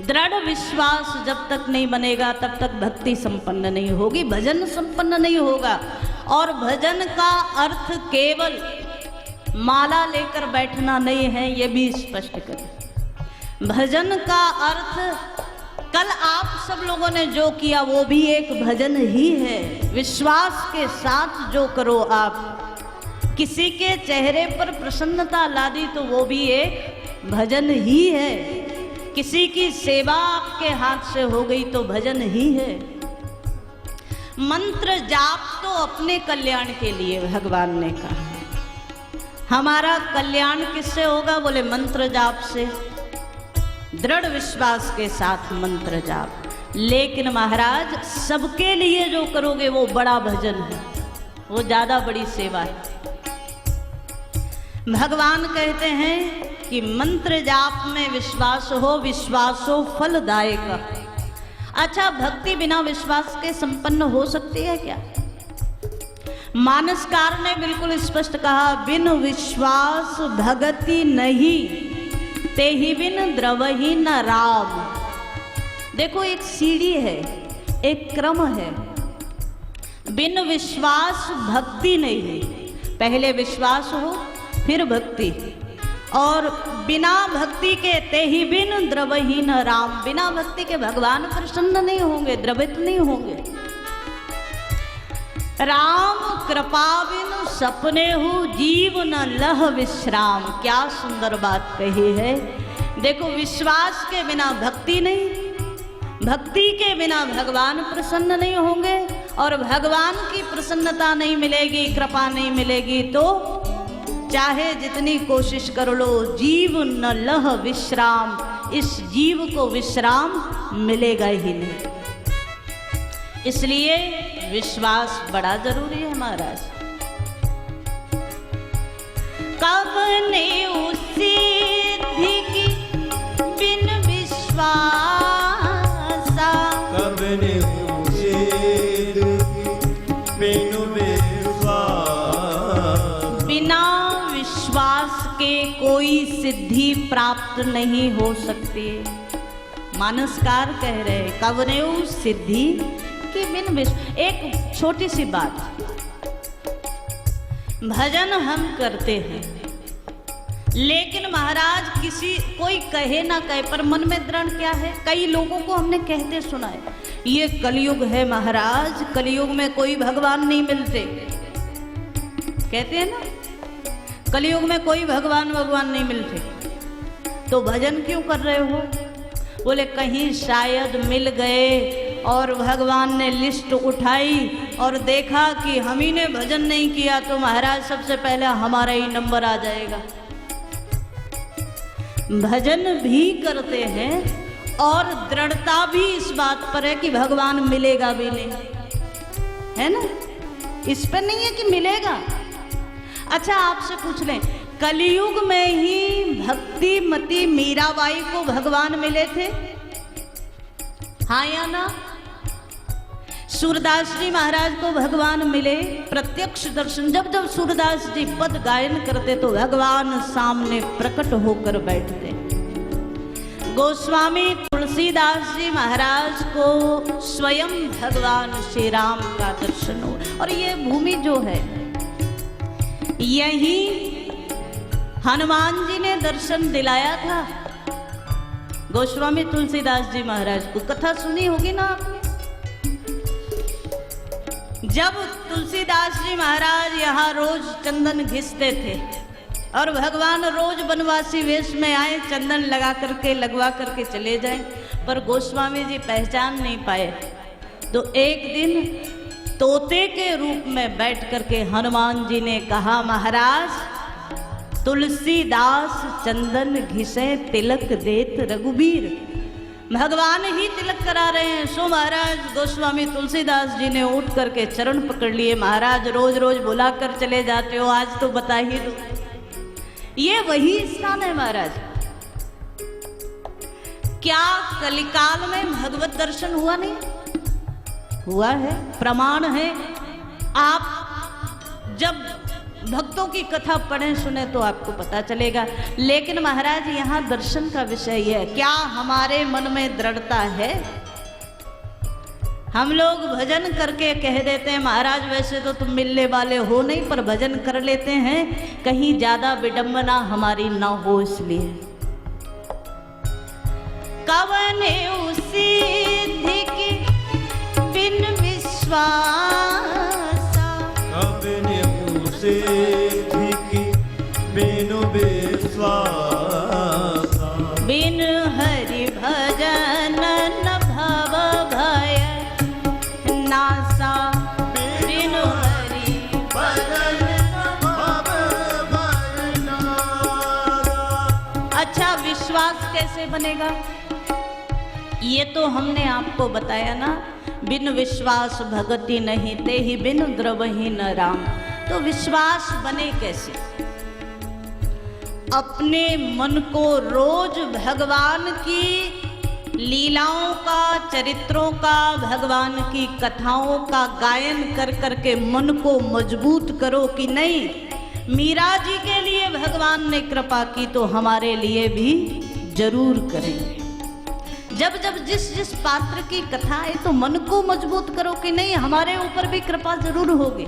दृढ़ विश्वास जब तक नहीं बनेगा तब तक भक्ति संपन्न नहीं होगी, भजन संपन्न नहीं होगा। और भजन का अर्थ केवल माला लेकर बैठना नहीं है, ये भी स्पष्ट करें। भजन का अर्थ कल आप सब लोगों ने जो किया वो भी एक भजन ही है। विश्वास के साथ जो करो आप, किसी के चेहरे पर प्रसन्नता ला दी तो वो भी एक भजन ही है। किसी की सेवा आपके हाथ से हो गई तो भजन ही है। मंत्र जाप तो अपने कल्याण के लिए भगवान ने कहा। हमारा कल्याण किससे होगा? बोले मंत्र जाप से, दृढ़ विश्वास के साथ मंत्र जाप। लेकिन महाराज सबके लिए जो करोगे वो बड़ा भजन है, वो ज्यादा बड़ी सेवा है। भगवान कहते हैं कि मंत्र जाप में विश्वास हो, विश्वासो फलदायक। अच्छा, भक्ति बिना विश्वास के संपन्न हो सकती है क्या? मानसकार ने बिल्कुल स्पष्ट कहा, बिन विश्वास भगति नहीं, ते ही बिन द्रवही न राम। देखो, एक सीढ़ी है, एक क्रम है। बिन विश्वास भक्ति नहीं है। पहले विश्वास हो फिर भक्ति, और बिना भक्ति के ते ही बिन द्रवही न राम। बिना भक्ति के भगवान प्रसन्न नहीं होंगे, द्रवित नहीं होंगे। राम कृपा बिन सपने हो, जीव न लह विश्राम। क्या सुंदर बात कही है। देखो, विश्वास के बिना भक्ति नहीं, भक्ति के बिना भगवान प्रसन्न नहीं होंगे, और भगवान की प्रसन्नता नहीं मिलेगी, कृपा नहीं मिलेगी तो चाहे जितनी कोशिश कर लो, जीव न लह विश्राम। इस जीव को विश्राम मिलेगा ही नहीं। इसलिए विश्वास बड़ा जरूरी है महाराज। कब ने सिद्धि की बिन विश्वासा, कब ने सिद्धि की बिन विश्वास। बिना विश्वास के कोई सिद्धि प्राप्त नहीं हो सकती। मानसकार कह रहे, कब ने सिद्धि कि बिन विश्वास। एक छोटी सी बात, भजन हम करते हैं, लेकिन महाराज कोई कहे ना कहे पर मन में दृढ़ क्या है? कई लोगों को हमने कहते सुना है, ये कलयुग है महाराज, कलयुग में कोई भगवान नहीं मिलते। कहते हैं ना, कलयुग में कोई भगवान नहीं मिलते, तो भजन क्यों कर रहे हो? बोले कहीं शायद मिल गए और भगवान ने लिस्ट उठाई और देखा कि हम ही ने भजन नहीं किया तो महाराज सबसे पहले हमारा ही नंबर आ जाएगा। भजन भी करते हैं और दृढ़ता भी इस बात पर है कि भगवान मिलेगा भी नहीं, है ना? इस पर नहीं है कि मिलेगा। अच्छा, आपसे पूछ लें, कलयुग में ही भक्ति मती मीराबाई को भगवान मिले थे, हाँ या ना? सूरदास जी महाराज को भगवान मिले, प्रत्यक्ष दर्शन। जब जब सूरदास जी पद गायन करते तो भगवान सामने प्रकट होकर बैठते। गोस्वामी तुलसीदास जी महाराज को स्वयं भगवान श्री राम का दर्शन हो। और ये भूमि जो है, यही हनुमान जी ने दर्शन दिलाया था गोस्वामी तुलसीदास जी महाराज को। कथा सुनी होगी ना आपने। जब तुलसीदास जी महाराज यहाँ रोज चंदन घिसते थे और भगवान रोज बनवासी वेश में आए, चंदन लगा करके लगवा करके चले जाएं, पर गोस्वामी जी पहचान नहीं पाए। तो एक दिन तोते के रूप में बैठ करके हनुमान जी ने कहा, महाराज तुलसीदास चंदन घिसे तिलक देत रघुबीर। भगवान ही तिलक करा रहे हैं। सो महाराज गोस्वामी तुलसीदास जी ने उठ करके चरण पकड़ लिए। महाराज रोज रोज बुला कर चले जाते हो, आज तो बता ही दो। ये वही स्थान है महाराज। क्या कलिकाल में भगवत दर्शन हुआ नहीं? हुआ है, प्रमाण है। आप जब भक्तों की कथा पढ़ें सुने तो आपको पता चलेगा। लेकिन महाराज यहाँ दर्शन का विषय है, क्या हमारे मन में दृढ़ता है? हम लोग भजन करके कह देते हैं महाराज वैसे तो तुम मिलने वाले हो नहीं, पर भजन कर लेते हैं, कहीं ज्यादा विडंबना हमारी ना हो इसलिए। कवने सिद्धि की बिन विश्वासा, कवने सिद्धि की बिन विश्वासा, बिन हरि भजन न भव भय नासा, बिन हरि भजन भव भय नासा। अच्छा विश्वास कैसे बनेगा? ये तो हमने आपको बताया ना, बिन विश्वास भगति नहीं ते ही बिन द्रवहि न राम। तो विश्वास बने कैसे? अपने मन को रोज भगवान की लीलाओं का, चरित्रों का, भगवान की कथाओं का गायन कर करके मन को मजबूत करो कि नहीं, मीरा जी के लिए भगवान ने कृपा की तो हमारे लिए भी जरूर करेंगे। जब जब जिस जिस पात्र की कथा है तो मन को मजबूत करो कि नहीं हमारे ऊपर भी कृपा जरूर होगी।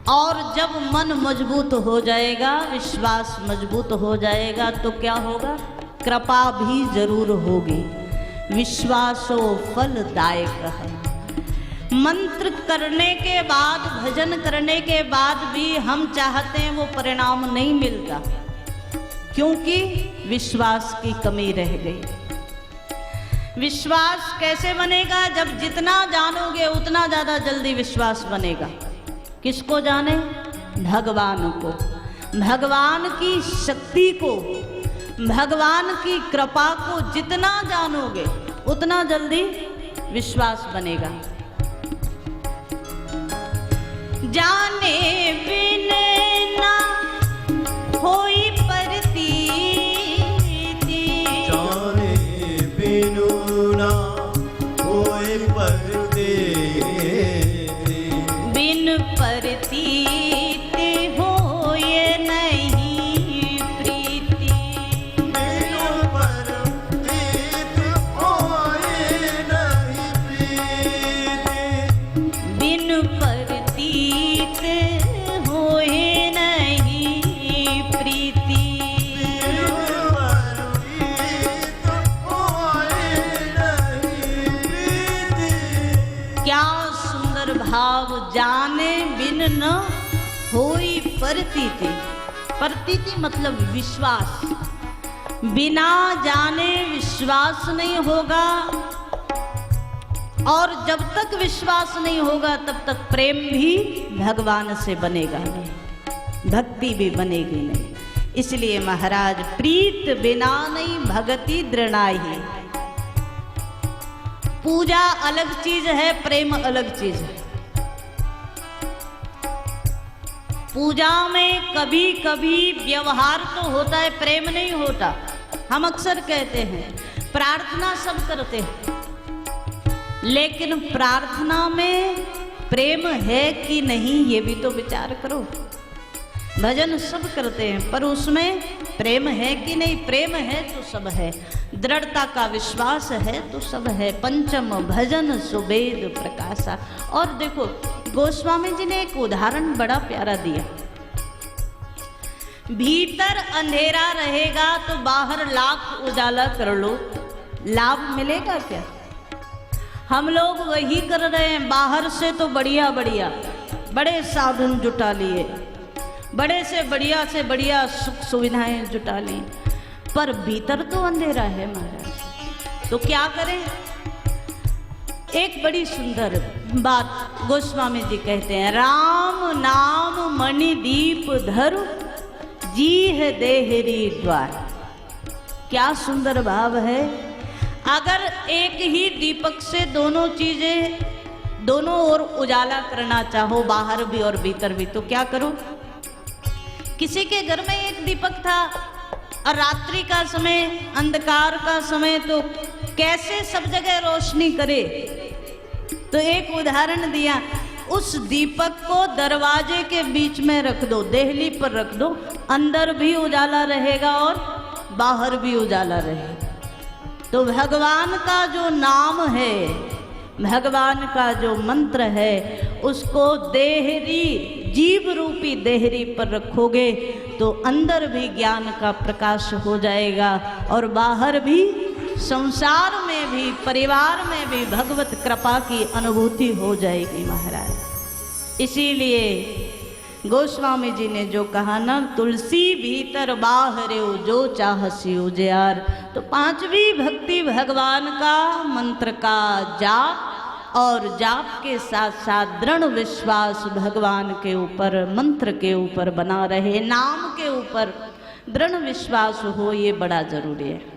और जब मन मजबूत हो जाएगा, विश्वास मजबूत हो जाएगा तो क्या होगा? कृपा भी जरूर होगी। विश्वासो फलदायक है। मंत्र करने के बाद, भजन करने के बाद भी हम चाहते हैं वो परिणाम नहीं मिलता, क्योंकि विश्वास की कमी रह गई। विश्वास कैसे बनेगा? जब जितना जानोगे उतना ज्यादा जल्दी विश्वास बनेगा। किसको जाने? भगवान को, भगवान की शक्ति को, भगवान की कृपा को जितना जानोगे उतना जल्दी विश्वास बनेगा। जाने बिन ना होई प्रतीति, जाने बिनु ना होए प्रतीति, बिन प्रतीति होए नहीं प्रीति, बिनु प्रतीति होए नहीं प्रीति, बिन प्रतीत होए नहीं प्रीति। बिनु प्रतीति होए नहीं प्रीति। क्या सुंदर भाव! जाने बिन न होई प्रतीति। प्रतीति मतलब विश्वास। बिना जाने विश्वास नहीं होगा, और जब तक विश्वास नहीं होगा तब तक प्रेम भी भगवान से बनेगा नहीं, भक्ति भी बनेगी नहीं। इसलिए महाराज प्रीत बिना नहीं भगति दृढ़ाई। पूजा अलग चीज है, प्रेम अलग चीज है। पूजा में कभी कभी व्यवहार तो होता है, प्रेम नहीं होता। हम अक्सर कहते हैं प्रार्थना सब करते हैं, लेकिन प्रार्थना में प्रेम है कि नहीं ये भी तो विचार करो। भजन सब करते हैं पर उसमें प्रेम है कि नहीं? प्रेम है तो सब है, दृढ़ता का विश्वास है तो सब है। पंचम भजन सुवेद प्रकाशा। और देखो गोस्वामी जी ने एक उदाहरण बड़ा प्यारा दिया। भीतर अंधेरा रहेगा तो बाहर लाख उजाला कर लो, लाभ मिलेगा क्या? हम लोग वही कर रहे हैं, बाहर से तो बढ़िया बढ़िया बड़े साधन जुटा लिए, बड़े से बढ़िया सुख सुविधाएं जुटा ली, पर भीतर तो अंधेरा है महाराज। तो क्या करें? एक बड़ी सुंदर बात गोस्वामी जी कहते हैं, राम नाम मणि दीप धरु जीह देहरी द्वार। क्या सुंदर भाव है! अगर एक ही दीपक से दोनों चीजें, दोनों ओर उजाला करना चाहो, बाहर भी और भीतर भी, तो क्या करो? किसी के घर में एक दीपक था और रात्रि का समय, अंधकार का समय, तो कैसे सब जगह रोशनी करे? तो एक उदाहरण दिया उस दीपक को दरवाजे के बीच में रख दो, देहली पर रख दो, अंदर भी उजाला रहेगा और बाहर भी उजाला रहेगा। तो भगवान का जो नाम है, भगवान का जो मंत्र है, उसको देहरी, जीव रूपी देहरी पर रखोगे तो अंदर भी ज्ञान का प्रकाश हो जाएगा और बाहर भी, संसार में भी, परिवार में भी भगवत कृपा की अनुभूति हो जाएगी महाराज। इसीलिए गोस्वामी जी ने जो कहा ना, तुलसी भीतर बाहरे जो चाहसी उजियार। तो पांचवी भक्ति भगवान का मंत्र का जाप और जाप के साथ साथ दृढ़ विश्वास भगवान के ऊपर, मंत्र के ऊपर बना रहे, नाम के ऊपर दृढ़ विश्वास हो, ये बड़ा जरूरी है।